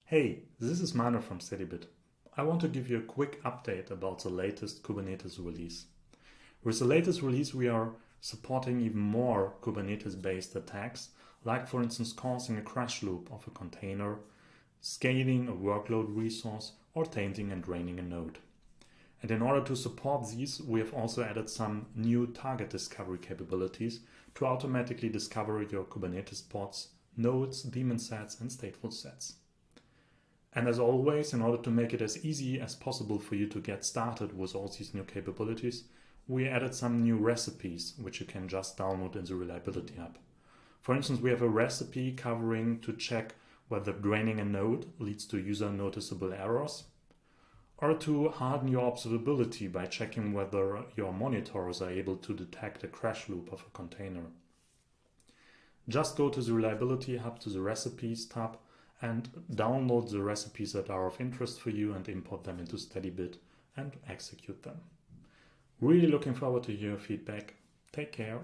Hey, this is Manu from Steadybit. I want to give you a quick update about the latest Kubernetes release. With the latest release, we are supporting even more Kubernetes-based attacks, like for instance causing a crash loop of a container, scaling a workload resource, or tainting and draining a node. And in order to support these, we have also added some new target discovery capabilities to automatically discover your Kubernetes pods, nodes, daemon sets, and stateful sets. And as always, in order to make it as easy as possible for you to get started with all these new capabilities, we added some new recipes, which you can just download in the Reliability Hub. For instance, we have a recipe covering to check whether draining a node leads to user noticeable errors, or to harden your observability by checking whether your monitors are able to detect a crash loop of a container. Just go to the Reliability Hub, to the Recipes tab, and download the recipes that are of interest for you and import them into Steadybit and execute them. Really looking forward to your feedback. Take care.